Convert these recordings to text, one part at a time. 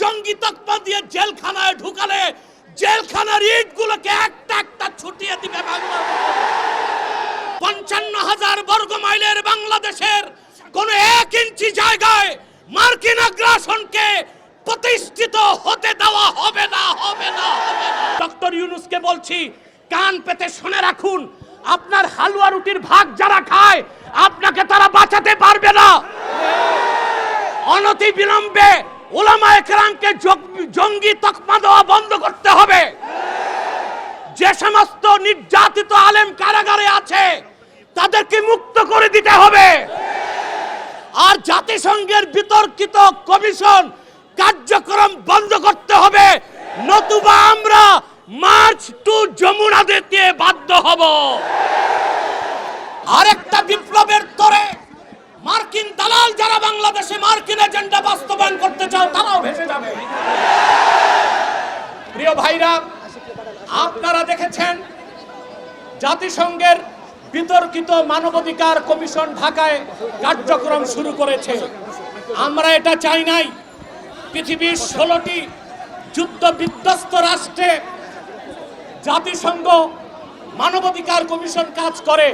জঙ্গি তকমা দিয়ে জেলখানায় ঢুকালে জেলখানার ইটগুলোকে একটা একটা ছুটিয়ে দিবে বাংলা। ৫৫,০০০ বর্গ মাইলের বাংলাদেশের কোন ১ ইঞ্চি জায়গায় মার্কিন আগ্রাসনকে প্রতিষ্ঠিত হতে দেওয়া হবে না, হবে না, হবে না। ডক্টর ইউনূসকে বলছি, কান পেতে শুনে রাখুন, আপনার হালুয়া রুটির ভাগ যারা খায় আপনাকে তারা বাঁচাতে পারবে না। অনতি বিলম্বে উলামায়ে কেরামকে জঙ্গি তকমা দেওয়া বন্ধ করতে হবে। যে সমস্ত নির্যাতিত আলেম কারাগারে আছে তাদেরকে মুক্ত করে দিতে হবে। আর জাতিসংঘের বিতর্কিত কমিশন কার্যক্রম বন্ধ করতে হবে, নতুবা আমরা মার্চ টু যমুনা দিতে বাধ্য হব। আরেকটা বিপ্লবের তরে মার্কিন দালাল যারা বাংলাদেশে মার্কিন এজেন্ডা বাস্তবায়ন করতে চাও তারাও ভেসে যাবে। প্রিয় ভাইরা, আপনারা দেখেছেন জাতিসংঘের বিতর্কিত মানবাধিকার কমিশন ঢাকায় কার্যক্রম শুরু করেছে। আমরা এটা চাই নাই। পৃথিবীর ১৬টি যুদ্ধ বিধ্বস্ত রাষ্ট্রে জাতিসংঘ মানবাধিকার কমিশন কাজ করে।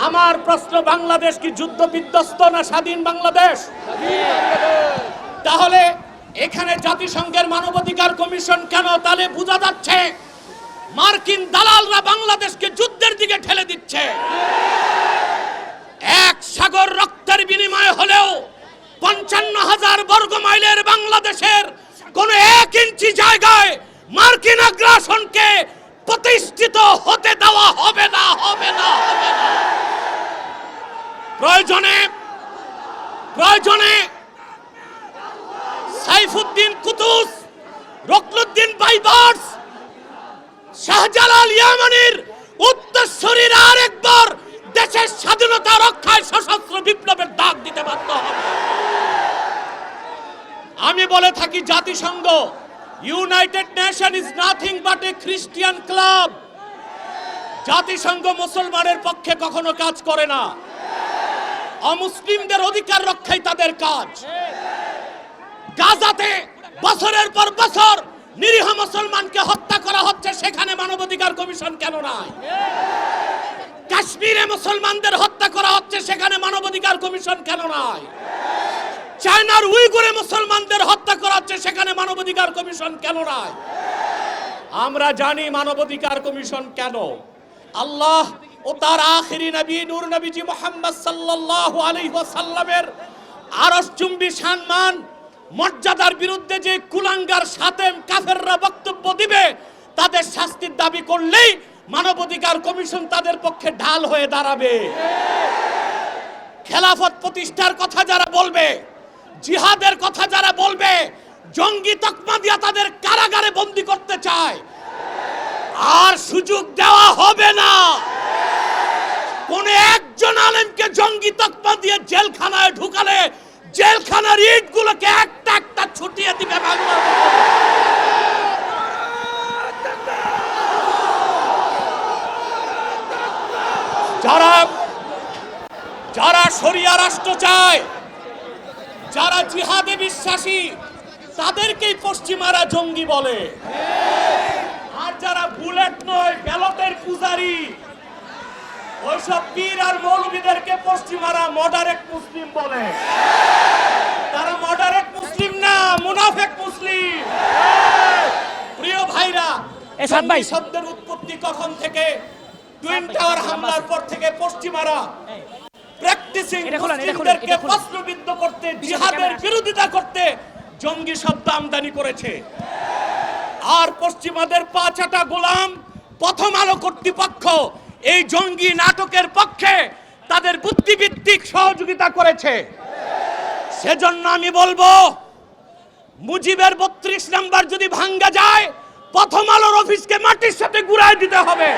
আমার প্রশ্ন, বাংলাদেশ কি যুদ্ধ বিধ্বস্ত না স্বাধীন বাংলাদেশ? তাহলে এখানে জাতিসংঘের মানবাধিকার কমিশন কেন? তাহলে বোঝা যাচ্ছে মার্কিন দালালরা বাংলাদেশকে যুদ্ধের দিকে ঠেলে দিচ্ছে। এক সাগর রক্তের বিনিময়ে হলেও ৫৫,০০০ বর্গ মাইলের বাংলাদেশের কোন ১ ইঞ্চি জায়গায় মার্কিন আগ্রাসনকে প্রতিষ্ঠিত হতে দেওয়া হবে না, হবে না, হবে না। প্রয়োজনে সাইফুদ্দিন কুতুস, রুকনুদ্দিন বাইবার্স, শাহজালাল ইয়ামানির উত্তরসূরিরা আরেকবার দেশের স্বাধীনতা রক্ষায় সশস্ত্র বিপ্লবের ডাক দিতে বাধ্য হবে। আমি বলে থাকি, জাতিসংঘ, United nation is nothing but A Christian club. জাতিসংঘ মুসলমানের পক্ষে কখনো কাজ করে না। অমুসলিমদের অধিকার রক্ষাই তাদের কাজ। গাজাতে বছরের পর বছর নিরীহ মুসলমানকে হত্যা করা হচ্ছে, সেখানে মানবাধিকার কমিশন কেন নাই? কাশ্মীরে মুসলমানদের হত্যা করা হচ্ছে, সেখানে মানবাধিকার কমিশন কেন নাই? চায়নার উইগুরে মুসলমানদের হত্যা করা হচ্ছে, সেখানে মানবাধিকার কমিশন কেন নাই? আমরা জানি মানবাধিকার কমিশন কেন। আল্লাহ ও তার আখিরি নবী নূর নবীজি মুহাম্মদ সাল্লাল্লাহু আলাইহি ওয়াসাল্লামের আরশচুম্বী সম্মান মর্যাদার বিরুদ্ধে যে কুলাঙ্গার সাতেম কাফেররা বক্তব্য দিবে, তাদের শাস্তির দাবি করলেই মানবাধিকার কমিশন তাদের পক্ষে ঢাল হয়ে দাঁড়াবে। খেলাফত প্রতিষ্ঠার কথা যারা বলবে, জিহাদের কথা যারা বলবে, জঙ্গি তকমা দিয়া তাদের কারাগারে বন্দী করতে চায়, আর সুযোগ দেওয়া হবে না। কোন একজন আলেমকে জঙ্গি তকমা দিয়ে জেলখানায় ঢুকালে জেলখানার ইটগুলোকে একটা একটা ছুটিয়ে দিবে বাংলা। যারা শরিয়া রাষ্ট্র চায়, যারা জিহাদে বিশ্বাসী, তাদেরকেই পশ্চিমারা জঙ্গি বলে। আর যারা বুলেট নয়, ব্যালটের পূজারি, ওইসব পীর আর মৌলবীদেরকে পশ্চিমারা মডারেট মুসলিম বলে। তারা মডারেট মুসলিম না, মুনাফিক মুসলিম। প্রিয় ভাইরা, এই শব্দের উৎপত্তি কখন থেকে? টুইন টাওয়ার হামলার পর থেকে পশ্চিমারা প্র্যাকটিসিং মুসলিমদেরকে প্রশ্নবিদ্ধ করতে, জিহাদের বিরোধিতা করতে জঙ্গি শব্দ আমদানি করেছে। আর পশ্চিমাদের পাঁচাটা গোলাম প্রথম আলো কর্তৃপক্ষ এই জঙ্গি নাটকের পক্ষে তাদের বুদ্ধিভিত্তিক সহযোগিতা করেছে। সেজন্য আমি বলবো, মুজিবের ৩২ নাম্বার যদি ভাঙ্গা যায়, প্রথম আলোর অফিসকে মাটির সাথে গুড়ায় দিতে হবে।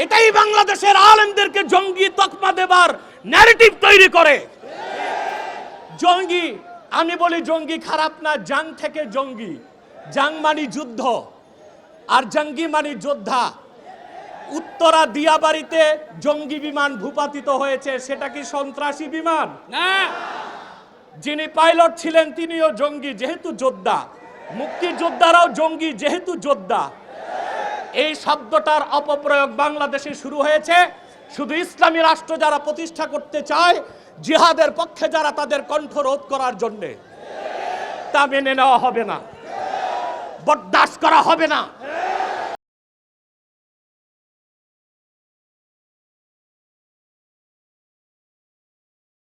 এটাই বাংলাদেশের আলেমদেরকে জঙ্গি তকমা দেবার ন্যারেটিভ তৈরি করে। জঙ্গি, আমি বলি জঙ্গি খারাপ না, জাং থেকে জঙ্গি। জাং মানে যুদ্ধ, আর জঙ্গি মানে যোদ্ধা। উত্তরা দিয়াবাড়িতে জঙ্গি বিমান ভূপাতিত হয়েছে, সেটা কি সন্ত্রাসী বিমান? না। যিনি পাইলট ছিলেন তিনিও জঙ্গি যেহেতু যোদ্ধা, মুক্তিযোদ্ধারাও জঙ্গি যেহেতু যোদ্ধা। এই শব্দটার অপপ্রয়োগ বাংলাদেশে শুরু হয়েছে শুধু ইসলামী রাষ্ট্র যারা প্রতিষ্ঠা করতে চায়, জিহাদের পক্ষে যারা, তাদের কণ্ঠ রোধ করার জন্যে। তা মেনে নেওয়া হবে না, বরদাস্ত করা হবে না।